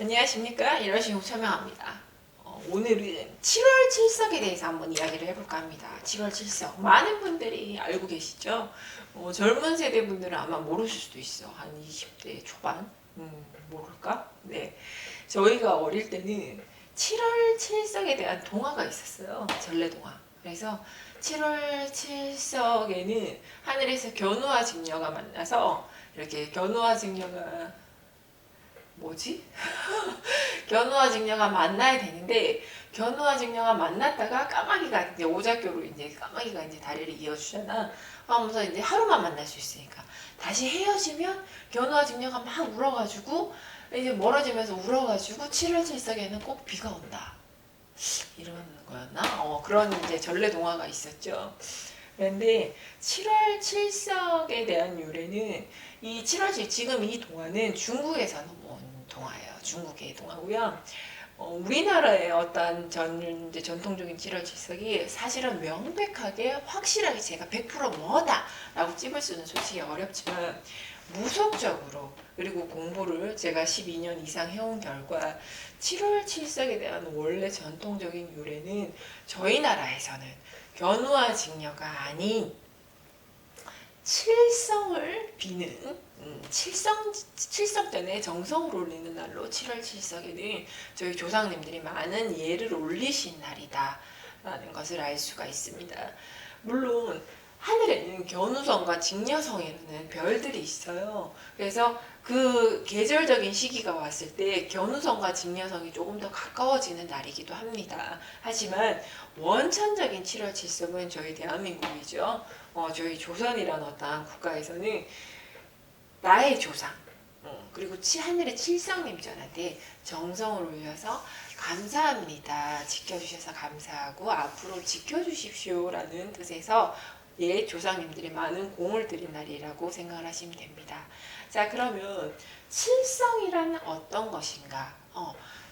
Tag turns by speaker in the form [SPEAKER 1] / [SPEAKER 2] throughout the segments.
[SPEAKER 1] 안녕하십니까. 이러시고 설명합니다. 오늘은 7월 칠석에 대해서 한번 이야기를 해볼까 합니다. 7월 칠석 많은 분들이 알고 계시죠? 젊은 세대 분들은 아마 모르실 수도 있어. 한 20대 초반? 모를까? 네. 저희가 어릴 때는 7월 칠석에 대한 동화가 있었어요. 전래동화. 그래서 7월 칠석에는 하늘에서 견우와 직녀가 만나서 이렇게 견우와 직녀가 뭐지? 견우와 직녀가 만나야 되는데 견우와 직녀가 만났다가 까마귀가 이제 오작교로 이제 까마귀가 이제 다리를 이어주잖아. 하면서 이제 하루만 만날 수 있으니까 다시 헤어지면 견우와 직녀가 막 울어가지고 이제 멀어지면서 울어가지고 7월 칠석에는 꼭 비가 온다. 이런 거였나? 그런 이제 전래 동화가 있었죠. 그런데 7월 칠석에 대한 유래는 이 7월 지금 이 동화는 중국에서 넘어온 동화예요. 중국의 동화고요. 우리나라의 어떤 이제 전통적인 7월 칠석이 사실은 명백하게 확실하게 제가 100% 뭐다라고 찝을 수는 솔직히 어렵지만 무속적으로 그리고 공부를 제가 12년 이상 해온 결과 7월 칠석에 대한 원래 전통적인 유래는 저희 나라에서는 견우와 직녀가 아닌 칠성을 비는 칠성 전에 정성을 올리는 날로 7월 칠석에는 저희 조상님들이 많은 예를 올리신 날이다 라는 것을 알 수가 있습니다. 물론 하늘에는 견우성과 직녀성이라는 별들이 있어요. 그래서 그 계절적인 시기가 왔을 때 견우성과 직녀성이 조금 더 가까워지는 날이기도 합니다. 하지만 원천적인 7월 칠석은 저희 대한민국이죠. 저희 조선이라는 어떤 국가에서는 나의 조상 그리고 하늘의 칠성님전한테 정성을 올려서 감사합니다. 지켜주셔서 감사하고 앞으로 지켜주십시오 라는 뜻에서 옛 조상님들이 많은 공을 들인 날이라고 생각을 하시면 됩니다. 자, 그러면 칠성이라는 어떤 것인가?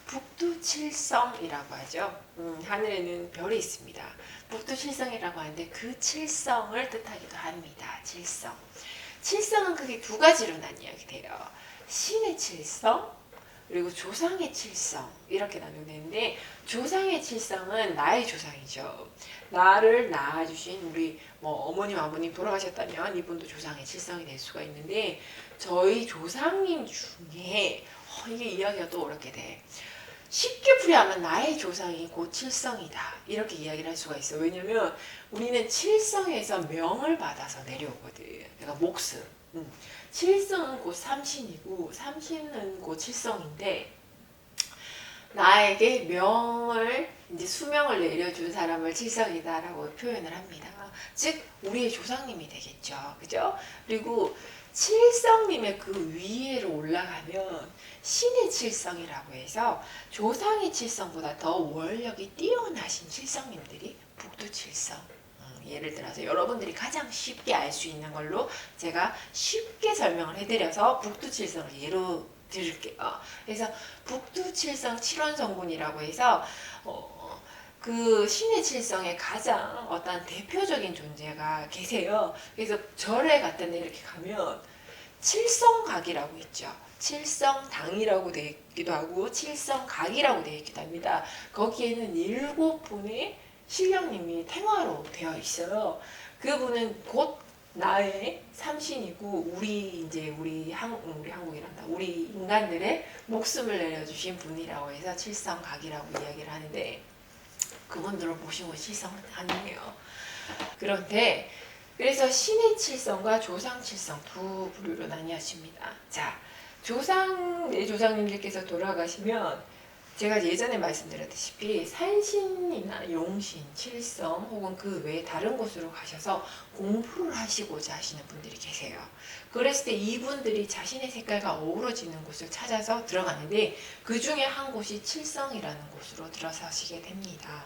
[SPEAKER 1] 북두칠성이라고 하죠. 하늘에는 별이 있습니다. 북두칠성이라고 하는데 그 칠성을 뜻하기도 합니다. 칠성. 칠성은 크게 두 가지로 나뉘게 돼요. 신의 칠성 그리고 조상의 칠성 이렇게 나누는데 조상의 칠성은 나의 조상이죠. 나를 낳아주신 우리 어머님 아버님 돌아가셨다면 이분도 조상의 칠성이 될 수가 있는데 저희 조상님 중에 이게 이야기가 또 어렵게 돼. 쉽게 풀이하면 나의 조상이 곧 칠성이다 이렇게 이야기를 할 수가 있어. 왜냐면 우리는 칠성에서 명을 받아서 내려오거든. 그러니까 목숨. 칠성은 곧 삼신이고 삼신은 곧 칠성인데 나에게 명을 이제 수명을 내려준 사람을 칠성이다라고 표현을 합니다. 즉 우리의 조상님이 되겠죠. 그죠? 그리고 칠성님의 그 위에로 올라가면 신의 칠성이라고 해서 조상의 칠성보다 더 원력이 뛰어나신 칠성님들이 북두칠성. 예를 들어서 여러분들이 가장 쉽게 알 수 있는 걸로 제가 쉽게 설명을 해드려서 북두칠성을 예로 드릴게요. 그래서 북두칠성 칠원성분이라고 해서 그 신의 칠성의 가장 어떤 대표적인 존재가 계세요. 그래서 절에 갔던데 이렇게 가면 칠성각이라고 있죠. 칠성당이라고 되어 있기도 하고 칠성각이라고 되어 있기도 합니다. 거기에는 7분의 신령님이 탱화로 되어 있어요. 그분은 곧 나의 삼신이고 우리 한국이란다. 우리 인간들의 목숨을 내려주신 분이라고 해서 칠성각이라고 이야기를 하는데 그분들을 모시고 칠성하네요. 그런데 그래서 신의 칠성과 조상 칠성 두 부류로 나뉘어집니다. 자, 내 조상님들께서 돌아가시면 제가 예전에 말씀드렸다시피 산신이나 용신, 칠성 혹은 그 외에 다른 곳으로 가셔서 공부를 하시고자 하시는 분들이 계세요. 그랬을 때 이분들이 자신의 색깔과 어우러지는 곳을 찾아서 들어가는데 그 중에 한 곳이 칠성이라는 곳으로 들어서시게 됩니다.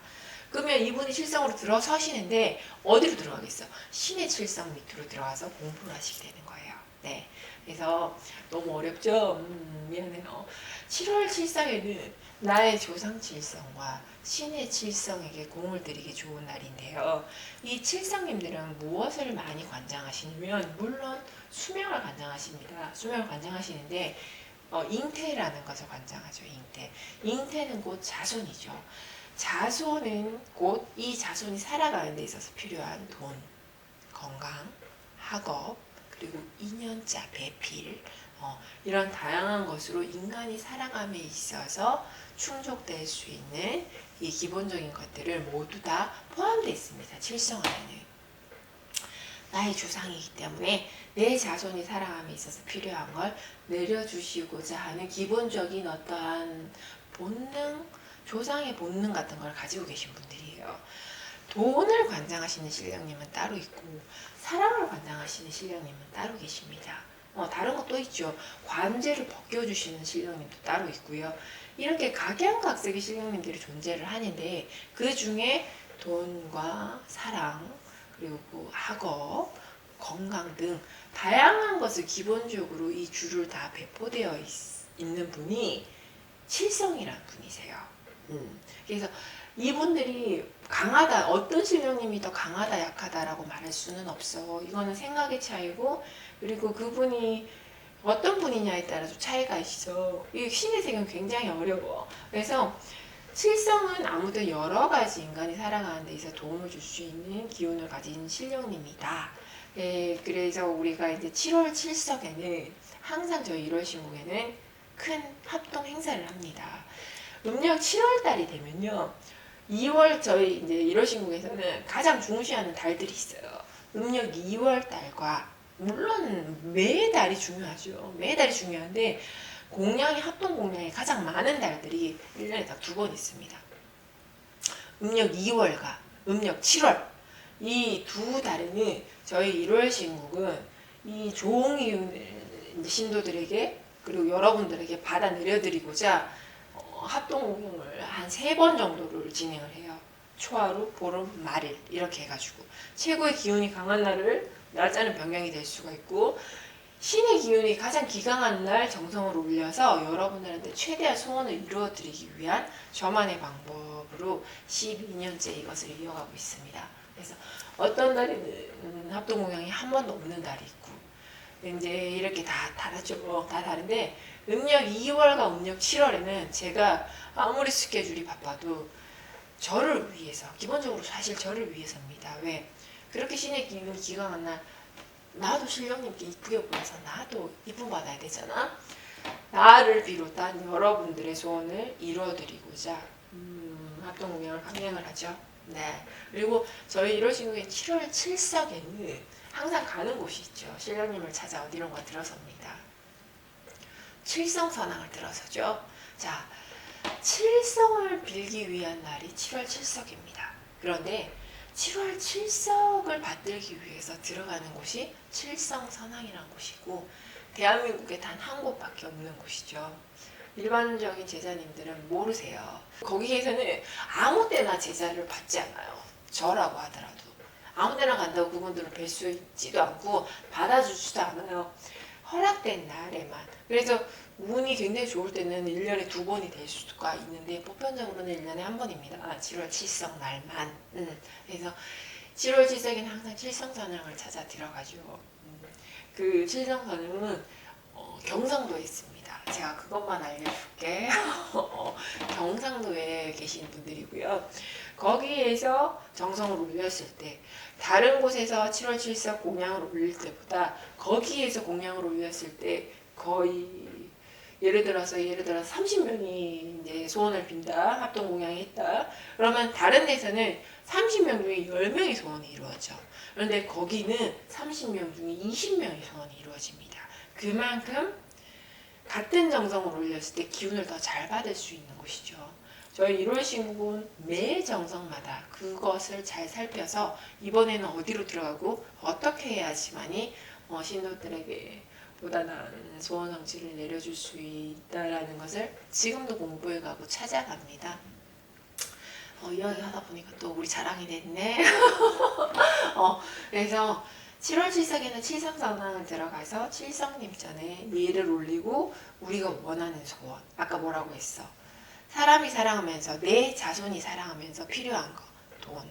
[SPEAKER 1] 그러면 이분이 칠성으로 들어서시는데 어디로 들어가겠어? 신의 칠성 밑으로 들어가서 공부를 하시게 되는 거예요. 네. 그래서 너무 어렵죠? 미안해요. 7월 칠성에는 나의 조상 칠성과 신의 칠성에게 공을 들이기 좋은 날인데요. 이 칠성님들은 무엇을 많이 관장하시냐면 물론 수명을 관장하십니다. 수명을 관장하시는데 잉태라는 것을 관장하죠. 잉태. 잉태는 곧 자손이죠. 자손은 곧 이 자손이 살아가는 데 있어서 필요한 돈, 건강, 학업, 그리고 인연자, 배필, 이런 다양한 것으로 인간이 살아감에 있어서 충족될 수 있는 이 기본적인 것들을 모두 다 포함되어 있습니다. 칠성 안에는. 나의 조상이기 때문에 내 자손이 살아감에 있어서 필요한 걸 내려주시고자 하는 기본적인 어떠한 본능, 조상의 본능 같은 걸 가지고 계신 분들이에요. 돈을 관장하시는 신령님은 따로 있고 사랑을 관장하시는 신령님은 따로 계십니다. 다른 것도 있죠. 관제를 벗겨주시는 신령님도 따로 있고요. 이렇게 각양각색의 신령님들이 존재를 하는데 그 중에 돈과 사랑, 그리고 학업, 건강 등 다양한 것을 기본적으로 이 주를 다 배포되어 있는 분이 칠성이라는 분이세요. 그래서 이분들이 강하다, 어떤 신령님이 더 강하다 약하다라고 말할 수는 없어. 이거는 생각의 차이고, 그리고 그분이 어떤 분이냐에 따라서 차이가 있어. 이 신의 세계는 굉장히 어려워. 그래서 칠성은 아무튼 여러 가지 인간이 살아가는 데 있어서 도움을 줄 수 있는 기운을 가진 신령님이다. 그래서 우리가 이제 7월 칠석에는 항상 저희 1월 신국에는 큰 합동 행사를 합니다. 음력 7월 달이 되면요. 2월 저희 이제 1월 신국에서는 가장 중시하는 달들이 있어요. 음력 2월 달과 물론 매달이 중요하죠. 매달이 중요한데 공양이 합동 공양이 가장 많은 달들이 1년에 딱 2번 있습니다. 음력 2월과 음력 7월 이 두 달에는 저희 1월 신국은 이 좋은 기운을 신도들에게 그리고 여러분들에게 받아 내려드리고자 합동 공양을 한 3번 정도를 진행을 해요. 초하루, 보름, 말일 이렇게 해가지고 최고의 기운이 강한 날을 날짜는 변경이 될 수가 있고 신의 기운이 가장 기강한 날 정성을 올려서 여러분들한테 최대한 소원을 이루어드리기 위한 저만의 방법으로 12년째 이것을 이어가고 있습니다. 그래서 어떤 날에는 합동공양이 한 번도 없는 달이 있고 이제 이렇게 다 다르죠. 다 다른데 음력 2월과 음력 7월에는 제가 아무리 스케줄이 바빠도 저를 위해서, 기본적으로 사실 저를 위해서입니다. 왜? 그렇게 신의 기운이 기강한 날 나도 신령님께 이쁘게 보여서 나도 이쁨 받아야 되잖아. 나를 비롯한 여러분들의 소원을 이루어드리고자 합동공양을 강행을 하죠. 네. 그리고 저희 1월 신국의 7월 7석에는 항상 가는 곳이 있죠. 신령님을 찾아 어디론가 들어섭니다. 칠성선왕을 들어서죠. 자, 칠성을 빌기 위한 날이 7월 7석입니다. 그런데 7월 7석을 받들기 위해서 들어가는 곳이 칠성선왕이라는 곳이고 대한민국에 단 한 곳밖에 없는 곳이죠. 일반적인 제자님들은 모르세요. 거기에서는 아무 때나 제자를 받지 않아요. 저라고 하더라도. 아무 때나 간다고 그분들을 뵐 수 있지도 않고 받아주지도 않아요. 허락된 날에만. 그래서 운이 굉장히 좋을 때는 1년에 2번이 될 수가 있는데 보편적으로는 1년에 한 번입니다. 7월 7석 날만. 그래서 7월 7석에는 항상 칠성선왕을 찾아 들어가죠. 그 칠성선왕은 경상도에 있습니다. 제가 그것만 알려줄게. 경상도에 계신 분들이고요. 거기에서 정성을 올렸을 때 다른 곳에서 7월 7석 공양을 올릴 때보다 거기에서 공양을 올렸을 때 거의 예를 들어서 30명이 이제 소원을 빈다. 합동 공양이 했다. 그러면 다른 데서는 30명 중에 10명의 소원이 이루어져. 그런데 거기는 30명 중에 20명의 소원이 이루어집니다. 그만큼 같은 정성을 올렸을 때 기운을 더 잘 받을 수 있는 곳이죠. 저희 1월 신국은 매 정성마다 그것을 잘 살펴서 이번에는 어디로 들어가고 어떻게 해야지만이 신도들에게 보다 나은 소원 성취를 내려줄 수 있다라는 것을 지금도 공부해가고 찾아갑니다. 이야기하다 보니까 또 우리 자랑이 됐네. 그래서 7월 7석에는 칠성선왕을 들어가서 칠성님 전에 예를 올리고 우리가 원하는 소원, 아까 뭐라고 했어? 사람이 살아가면서 내 자손이 살아가면서 필요한 거, 돈,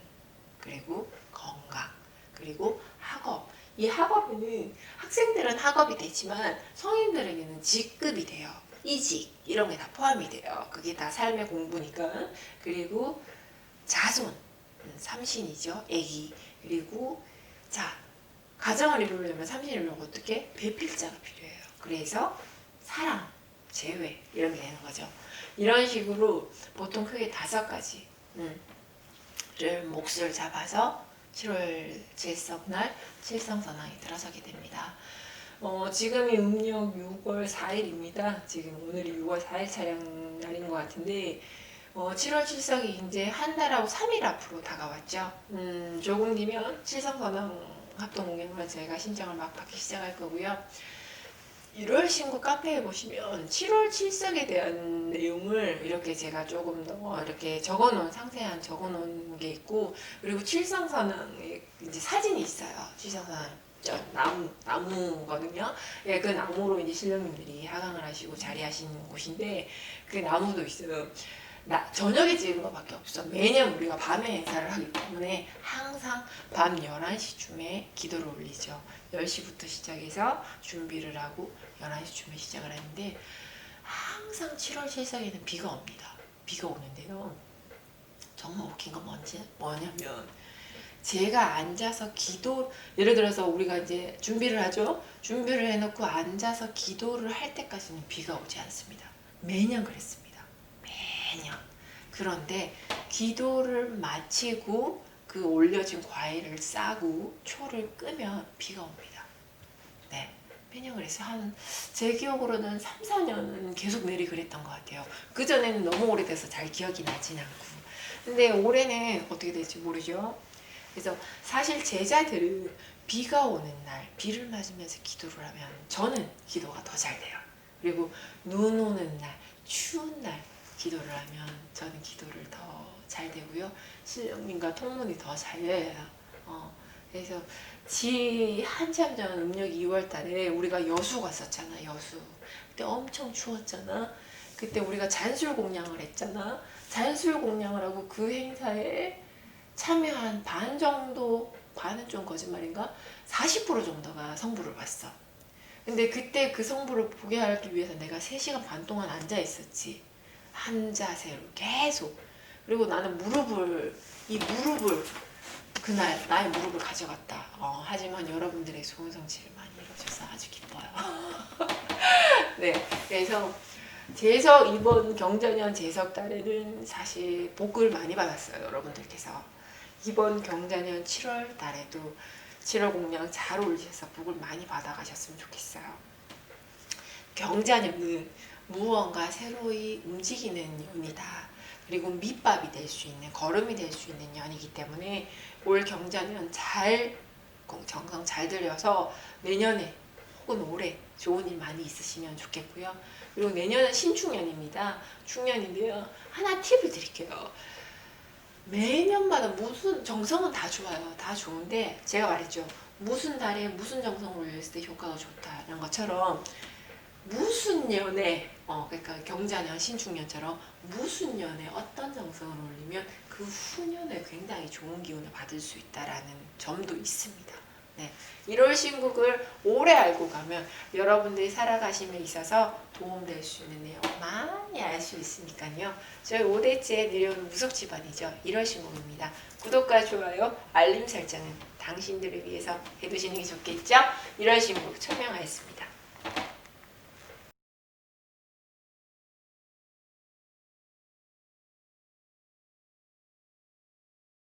[SPEAKER 1] 그리고 건강, 그리고 학업. 이 학업은 학생들은 학업이 되지만 성인들에게는 직급이 돼요. 이직 이런 게 다 포함이 돼요. 그게 다 삶의 공부니까. 그리고 자손, 삼신이죠. 애기. 그리고 자, 가정을 이루려면 삼신을 어떻게? 배필자가 필요해요. 그래서 사랑, 재회 이런 게 되는 거죠. 이런 식으로 보통 크게 5가지 를 몫을 잡아서 7월 제석날 칠성선왕이 들어서게 됩니다. 지금이 음력 6월 4일입니다. 지금 오늘이 6월 4일 차량 날인 것 같은데 7월 칠석이 이제 한 달하고 3일 앞으로 다가왔죠. 조금 뒤면 칠성선왕 합동공연을 저희가 신청을 막 받기 시작할 거고요. 1월 신고 카페에 보시면 7월 칠석에 대한 내용을 이렇게 제가 조금 더 이렇게 상세한 적어놓은 게 있고, 그리고 칠성선왕의 이제 사진이 있어요. 칠성선왕 나무거든요. 예, 그 나무로 이제 신령님들이 하강을 하시고 자리하시는 곳인데 그 나무도 있어요. 저녁에 찍은 것밖에 없어. 매년 우리가 밤에 행사를 하기 때문에 항상 밤 11시쯤에 기도를 올리죠. 10시부터 시작해서 준비를 하고 11시쯤에 시작을 하는데 항상 7월 칠석에는 비가 옵니다. 비가 오는데요. 정말 웃긴 건 뭐냐면 제가 앉아서 예를 들어서 우리가 이제 준비를 하죠. 준비를 해놓고 앉아서 기도를 할 때까지는 비가 오지 않습니다. 매년 그랬습니다. 매년. 그런데 기도를 마치고 그 올려진 과일을 싸고 초를 끄면 비가 옵니다. 네. 매년 그래서 제 기억으로는 3, 4년은 계속 내리 그랬던 것 같아요. 그전에는 너무 오래돼서 잘 기억이 나진 않고. 근데 올해는 어떻게 될지 모르죠. 그래서 사실 제자들은 비가 오는 날, 비를 맞으면서 기도를 하면 저는 기도가 더 잘 돼요. 그리고 눈 오는 날, 추운 날 기도를 하면 저는 기도를 더 잘 되고요. 신령님과 통문이 더 잘 열려요. 그래서 한참 전 음력 2월 달에 우리가 여수 갔었잖아. 여수. 그때 엄청 추웠잖아. 그때 우리가 잔술 공양을 했잖아. 잔술 공양을 하고 그 행사에 참여한 반 정도, 반은 좀 거짓말인가? 40% 정도가 성부를 봤어. 근데 그때 그 성부를 보게 하기 위해서 내가 3시간 반 동안 앉아 있었지. 한 자세로 계속. 그리고 나는 이 무릎을 그날 나의 무릎을 가져갔다. 하지만 여러분들의 좋은 성취를 많이 이루어줘서 아주 기뻐요. 네, 그래서 이번 경자년 제석 달에는 사실 복을 많이 받았어요. 여러분들께서. 이번 경자년 7월 달에도 7월 공양 잘 올리셔서 복을 많이 받아가셨으면 좋겠어요. 경자년은 무언가 새로이 움직이는 년이다. 그리고 밑밥이 될 수 있는, 걸음이 될 수 있는 년이기 때문에 올 경자년 정성 잘 들여서 내년에 혹은 올해 좋은 일 많이 있으시면 좋겠고요. 그리고 내년은 신축년입니다. 축년인데요. 하나 팁을 드릴게요. 매년마다 무슨 정성은 다 좋아요. 다 좋은데 제가 말했죠. 무슨 달에 무슨 정성을 올렸을 때 효과가 좋다. 이런 것처럼 무슨 년에 그러니까 경자년, 신축년처럼 무슨 년에 어떤 정성을 올리면 그 후년에 굉장히 좋은 기운을 받을 수 있다라는 점도 있습니다. 네, 1월 신국을 오래 알고 가면 여러분들이 살아가심에 있어서 도움될 수 있는 내용 많이 알 수 있으니까요. 저희 5대째 내려오는 무속집안이죠. 1월 신국입니다. 구독과 좋아요, 알림 설정은 당신들을 위해서 해두시는 게 좋겠죠? 1월 신국 천명하였습니다.